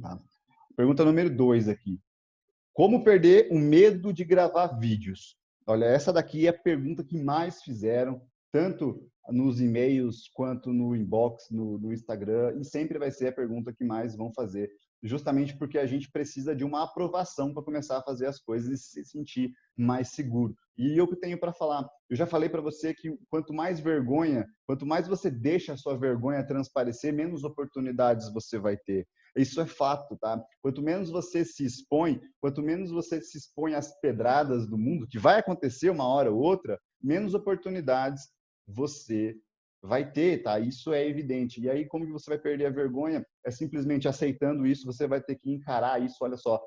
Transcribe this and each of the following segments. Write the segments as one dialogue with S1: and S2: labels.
S1: Tá? Pergunta número 2 aqui. Como perder o medo de gravar vídeos? Olha, essa daqui é a pergunta que mais fizeram, tanto nos e-mails quanto no inbox, no Instagram, e sempre vai ser a pergunta que mais vão fazer, justamente porque a gente precisa de uma aprovação para começar a fazer as coisas e se sentir mais seguro. E eu que tenho para falar, eu já falei para você que quanto mais vergonha, quanto mais você deixa a sua vergonha transparecer, menos oportunidades você vai ter. Isso é fato, tá? Quanto menos você se expõe, quanto menos você se expõe às pedradas do mundo, que vai acontecer uma hora ou outra, menos oportunidades você vai ter, tá? Isso é evidente. E aí, como que você vai perder a vergonha? É simplesmente aceitando isso, você vai ter que encarar isso. Olha só,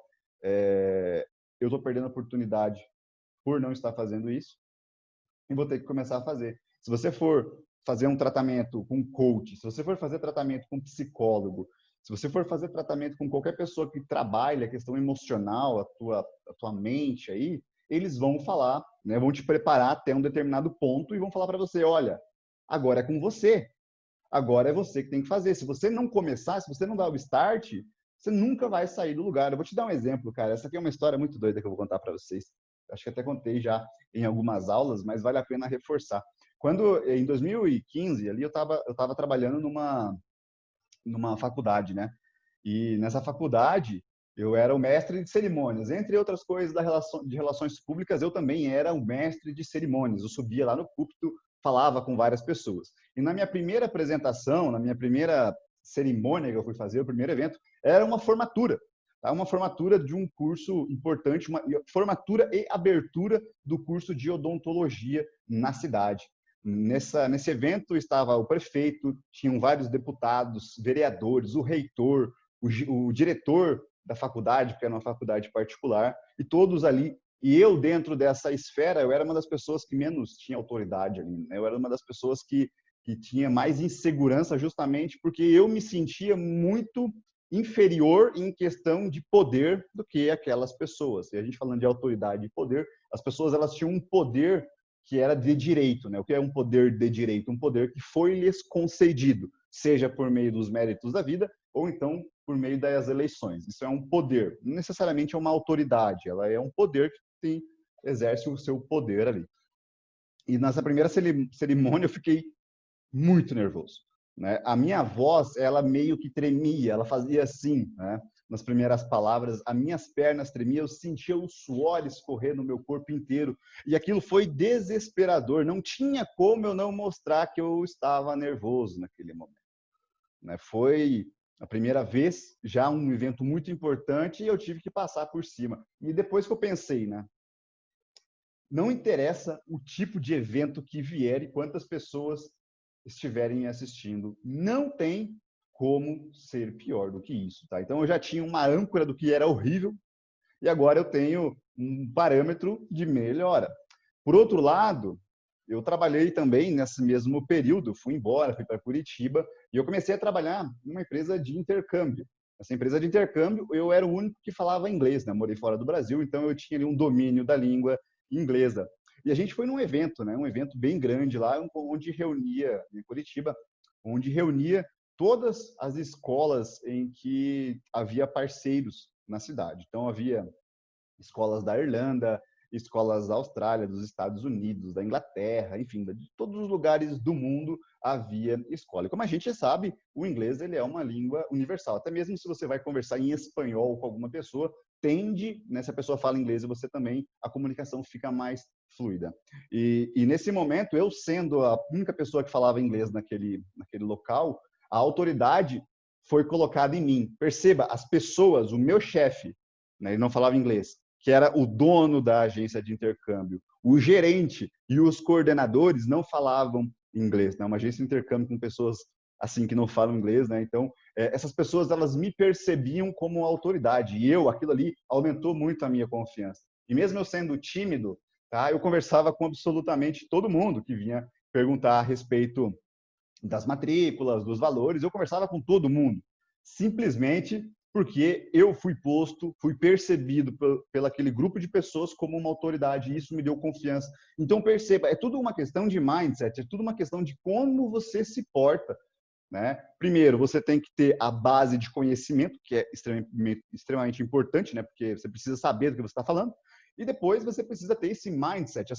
S1: eu estou perdendo a oportunidade por não estar fazendo isso e vou ter que começar a fazer. Se você for fazer um tratamento com coach, se você for fazer tratamento com psicólogo, se você for fazer tratamento com qualquer pessoa que trabalha a questão emocional, a tua mente aí, eles vão falar, né, vão te preparar até um determinado ponto e vão falar para você, olha, agora é com você. Agora é você que tem que fazer. Se você não começar, se você não dar o start, você nunca vai sair do lugar. Eu vou te dar um exemplo, cara. Essa aqui é uma história muito doida que eu vou contar para vocês. Acho que até contei já em algumas aulas, mas vale a pena reforçar. Quando, em 2015, ali eu tava trabalhando numa faculdade, né? E nessa faculdade, eu era o mestre de cerimônias. Entre outras coisas de relações públicas, eu também era o mestre de cerimônias. Eu subia lá no púlpito, falava com várias pessoas. E na minha primeira apresentação, na minha primeira cerimônia que eu fui fazer, o primeiro evento, era uma formatura. Tá? Uma formatura de um curso importante, uma formatura e abertura do curso de odontologia na cidade. Nesse evento estava o prefeito, tinham vários deputados, vereadores, o reitor, o diretor da faculdade, porque era uma faculdade particular, e todos ali. E eu, dentro dessa esfera, eu era uma das pessoas que menos tinha autoridade ali. Né? Eu era uma das pessoas que tinha mais insegurança, justamente porque eu me sentia muito inferior em questão de poder do que aquelas pessoas. E a gente falando de autoridade e poder, as pessoas elas tinham um poder que era de direito, né? O que é um poder de direito? Um poder que foi lhes concedido, seja por meio dos méritos da vida ou então por meio das eleições. Isso é um poder, não necessariamente é uma autoridade, ela é um poder que tem, exerce o seu poder ali. E nessa primeira cerimônia eu fiquei muito nervoso. Né? A minha voz, ela meio que tremia, ela fazia assim, né? Nas primeiras palavras, as minhas pernas tremiam, eu sentia o suor escorrer no meu corpo inteiro, e aquilo foi desesperador, não tinha como eu não mostrar que eu estava nervoso naquele momento. Né? Foi a primeira vez, já um evento muito importante, e eu tive que passar por cima. E depois que eu pensei, né? Não interessa o tipo de evento que vier e quantas pessoas estiverem assistindo, não tem como ser pior do que isso, tá? Então eu já tinha uma âncora do que era horrível e agora eu tenho um parâmetro de melhora. Por outro lado, eu trabalhei também nesse mesmo período, fui embora, fui para Curitiba e eu comecei a trabalhar numa empresa de intercâmbio. Essa empresa de intercâmbio, eu era o único que falava inglês, né? Morei fora do Brasil, então eu tinha ali um domínio da língua inglesa. E a gente foi num evento, né? Um evento bem grande lá, onde reunia, em Curitiba, onde reunia todas as escolas em que havia parceiros na cidade. Então havia escolas da Irlanda, escolas da Austrália, dos Estados Unidos, da Inglaterra, enfim, de todos os lugares do mundo havia escola. E como a gente sabe, o inglês ele é uma língua universal. Até mesmo se você vai conversar em espanhol com alguma pessoa, tende, né, se a pessoa fala inglês e você também, a comunicação fica mais fluida. E nesse momento, eu sendo a única pessoa que falava inglês naquele local, a autoridade foi colocada em mim. Perceba, as pessoas, o meu chefe, né, ele não falava inglês, que era o dono da agência de intercâmbio, o gerente e os coordenadores não falavam inglês, né? Uma agência de intercâmbio com pessoas assim que não falam inglês, né? Então, essas pessoas elas me percebiam como autoridade e aquilo ali aumentou muito a minha confiança. E mesmo eu sendo tímido, tá? Eu conversava com absolutamente todo mundo que vinha perguntar a respeito das matrículas, dos valores, eu conversava com todo mundo. Simplesmente porque eu fui posto, fui percebido pelo aquele grupo de pessoas como uma autoridade e isso me deu confiança. Então perceba, é tudo uma questão de mindset, é tudo uma questão de como você se porta. né? Primeiro, você tem que ter a base de conhecimento, que é extremamente importante, né? Porque você precisa saber do que você está falando. E depois você precisa ter esse mindset,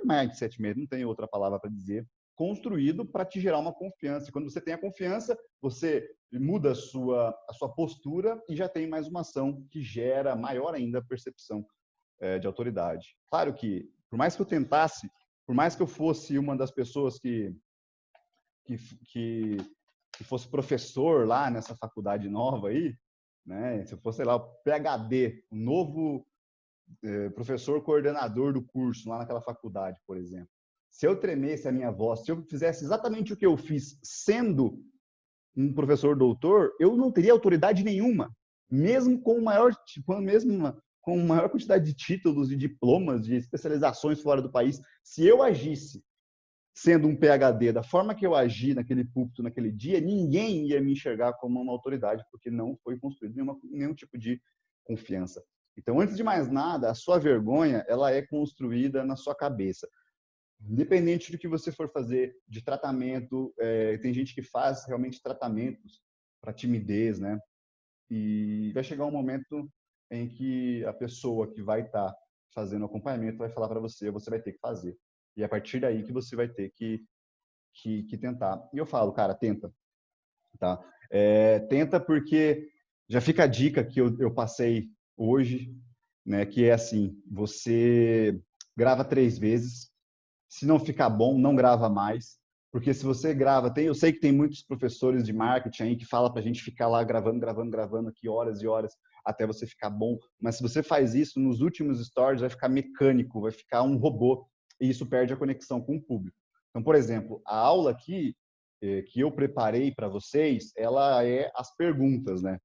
S1: mindset mesmo, não tem outra palavra para dizer, construído para te gerar uma confiança. E quando você tem a confiança, você muda a sua postura e já tem mais uma ação que gera maior ainda a percepção de autoridade. Claro que, por mais que eu tentasse, por mais que eu fosse uma das pessoas que, que, que fosse professor lá nessa faculdade nova aí, né? Se eu fosse, sei lá, o PhD, o novo professor coordenador do curso lá naquela faculdade, por exemplo. Se eu tremesse a minha voz, se eu fizesse exatamente o que eu fiz sendo um professor doutor, eu não teria autoridade nenhuma, mesmo com maior quantidade de títulos, de diplomas, de especializações fora do país. Se eu agisse sendo um PhD da forma que eu agi naquele púlpito, naquele dia, ninguém ia me enxergar como uma autoridade, porque não foi construído nenhum tipo de confiança. Então, antes de mais nada, a sua vergonha, ela é construída na sua cabeça. Independente do que você for fazer de tratamento, tem gente que faz realmente tratamentos para timidez, né? E vai chegar um momento em que a pessoa que vai estar fazendo acompanhamento vai falar para você, você vai ter que fazer. E é a partir daí que você vai ter que tentar. E eu falo, cara, tenta, tá? Tenta porque já fica a dica que eu passei hoje, né? Que é assim, você grava 3 vezes, se não ficar bom, não grava mais. Porque se você grava, eu sei que tem muitos professores de marketing aí que falam para a gente ficar lá gravando aqui horas e horas até você ficar bom. Mas se você faz isso, nos últimos stories vai ficar mecânico, vai ficar um robô e isso perde a conexão com o público. Então, por exemplo, a aula aqui que eu preparei para vocês, ela é as perguntas, né?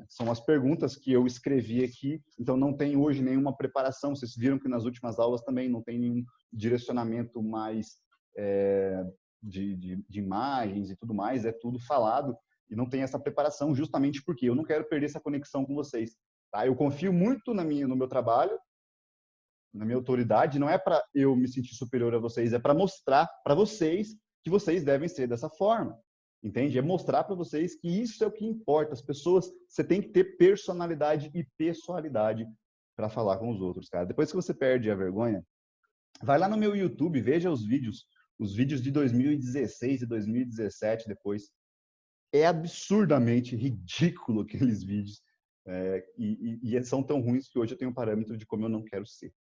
S1: São as perguntas que eu escrevi aqui, então não tem hoje nenhuma preparação. Vocês viram que nas últimas aulas também não tem nenhum direcionamento mais de imagens e tudo mais, é tudo falado e não tem essa preparação justamente porque eu não quero perder essa conexão com vocês. Tá? Eu confio muito no meu trabalho, na minha autoridade, não é para eu me sentir superior a vocês, é para mostrar para vocês que vocês devem ser dessa forma. Entende? É mostrar para vocês que isso é o que importa. As pessoas, você tem que ter personalidade e pessoalidade para falar com os outros, cara. Depois que você perde a vergonha, vai lá no meu YouTube, veja os vídeos de 2016 e 2017 depois. É absurdamente ridículo aqueles vídeos. E são tão ruins que hoje eu tenho um parâmetro de como eu não quero ser.